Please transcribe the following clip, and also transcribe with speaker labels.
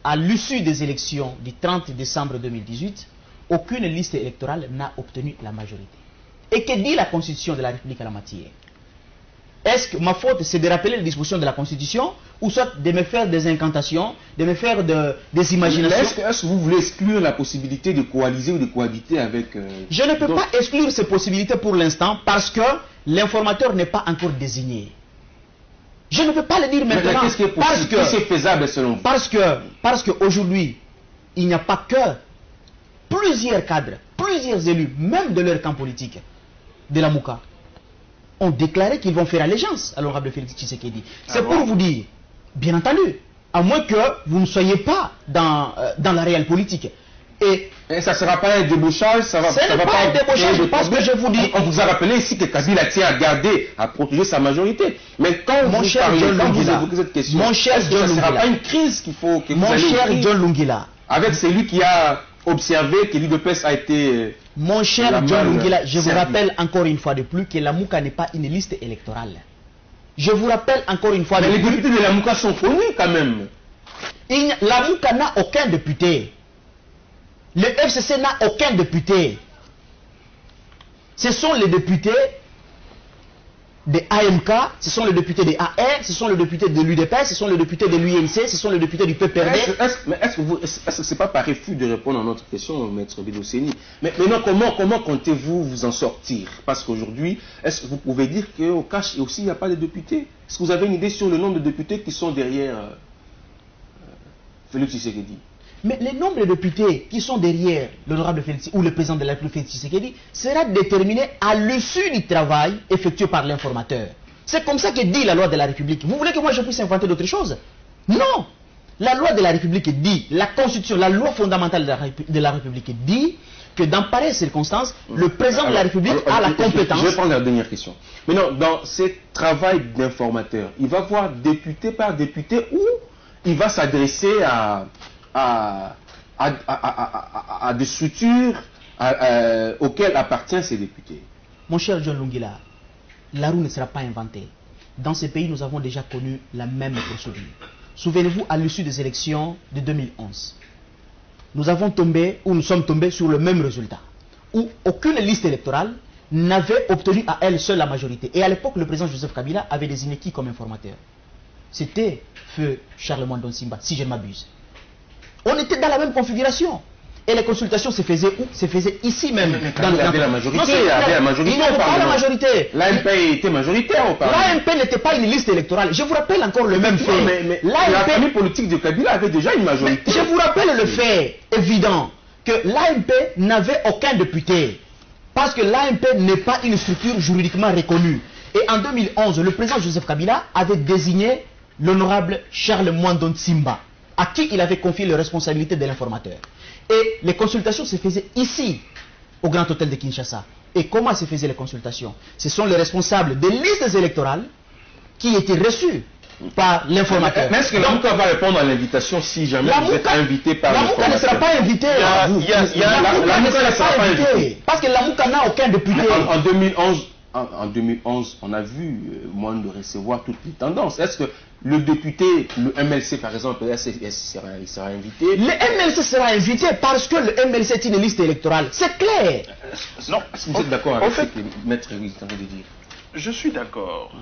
Speaker 1: à l'issue des élections du 30 décembre 2018, aucune liste électorale n'a obtenu la majorité. Et que dit la Constitution de la République à la matière? Est-ce que ma faute, c'est de rappeler les dispositions de la Constitution, ou soit de me faire des incantations, de me faire des imaginations?
Speaker 2: Est-ce que vous voulez exclure la possibilité de coaliser ou de cohabiter avec...
Speaker 1: Je ne peux pas exclure ces possibilités pour l'instant, parce que l'informateur n'est pas encore désigné. Je ne peux pas le dire maintenant.
Speaker 2: Qu'est-ce qui est possible? Qu'est-ce qui est faisable selon vous?
Speaker 1: Parce qu'aujourd'hui, il n'y a pas que plusieurs cadres, plusieurs élus, même de leur camp politique, de la Mouka, ont déclaré qu'ils vont faire allégeance à l'honorable Félix Tshisekedi. C'est pour vous dire, bien entendu, à moins que vous ne soyez pas dans la réelle politique. Et
Speaker 2: ça ne sera pas un débauchage, ça va
Speaker 1: pas un débauchage, parce que je vous dis...
Speaker 2: On vous a rappelé ici que Kabila tient à garder, à protéger sa majorité. Mais quand
Speaker 1: mon
Speaker 2: vous
Speaker 1: cher
Speaker 2: parlez,
Speaker 1: John
Speaker 2: quand vous
Speaker 1: Lungila,
Speaker 2: évoquez cette question,
Speaker 1: mon cher
Speaker 2: est-ce que
Speaker 1: John
Speaker 2: ce ne sera
Speaker 1: Lungila,
Speaker 2: pas une crise qu'il faut que vous
Speaker 1: mon
Speaker 2: allez
Speaker 1: cher
Speaker 2: ouvrir
Speaker 1: John Lungila,
Speaker 2: avec celui qui a observé que l'UDPS a été...
Speaker 1: Mon cher John Lungila, je vous rappelle encore une fois de plus que la Mouka n'est pas une liste électorale. Je vous rappelle encore une fois de plus...
Speaker 2: Mais les députés de la Mouka sont connus quand même.
Speaker 1: La Mouka n'a aucun député. Le FCC n'a aucun député. Ce sont les députés des AMK, ce sont les députés des AR, ce sont les députés de l'UDPS, ce sont les députés de l'UNC, ce sont les députés du PPRD.
Speaker 2: Est-ce que ce n'est pas par refus de répondre à notre question, Maître Biloseni? Mais maintenant, comment comptez-vous vous en sortir? Parce qu'aujourd'hui, est-ce que vous pouvez dire qu'au cache aussi, il n'y a pas de députés? Est-ce que vous avez une idée sur le nombre de députés qui sont derrière Félix Tshisekedi?
Speaker 1: Mais le nombre de députés qui sont derrière l'honorable Félix ou le président de la République Félix Tshisekedi sera déterminé à l'issue du travail effectué par l'informateur. C'est comme ça que dit la loi de la République. Vous voulez que moi je puisse inventer d'autres choses? Non! La loi de la République dit, la Constitution, la loi fondamentale de la République dit que dans pareilles circonstances, le président de la République a la compétence...
Speaker 2: Je vais prendre la dernière question. Maintenant, dans ce travail d'informateur, il va voir député par député ou il va s'adresser à des structures auxquelles appartiennent ces députés?
Speaker 1: Mon cher John Lungila, la roue ne sera pas inventée. Dans ce pays, nous avons déjà connu la même procédure. Souvenez-vous, à l'issue des élections de 2011, nous sommes tombés sur le même résultat, où aucune liste électorale n'avait obtenu à elle seule la majorité. Et à l'époque, le président Joseph Kabila avait désigné qui comme informateur? C'était feu Charles Mwandon Simba, si je ne m'abuse. On était dans la même configuration. Et les consultations se faisaient où? Se faisaient ici même.
Speaker 2: Il y avait la majorité. Il
Speaker 1: n'y avait pas la majorité.
Speaker 2: L'AMP était majoritaire au Parlement.
Speaker 1: L'AMP n'était pas une liste électorale. Je vous rappelle encore le même fait.
Speaker 2: Mais la famille politique de Kabila avait déjà une majorité.
Speaker 1: Je vous rappelle le fait évident que l'AMP n'avait aucun député. Parce que l'AMP n'est pas une structure juridiquement reconnue. Et en 2011, le président Joseph Kabila avait désigné l'honorable Charles Mwandon Simba, à qui il avait confié les responsabilités de l'informateur. Et les consultations se faisaient ici, au Grand Hôtel de Kinshasa. Et comment se faisaient les consultations? Ce sont les responsables des listes électorales qui étaient reçus par l'informateur.
Speaker 2: Mais est-ce que la Mouka va répondre à l'invitation si jamais vous êtes invité par l'informateur?
Speaker 1: La Mouka ne sera pas invitée.
Speaker 2: La Mouka ne sera pas invitée.
Speaker 1: Parce que la Mouka n'a aucun député.
Speaker 2: En 2011, on a vu moins de recevoir toutes les tendances. Est-ce que le député, le MLC par exemple, il sera invité?
Speaker 1: Le MLC sera invité parce que le MLC est une liste électorale. C'est clair.
Speaker 2: Non. Est-ce que vous êtes d'accord avec ce que Maître Louis est en train de dire?
Speaker 3: Je suis d'accord.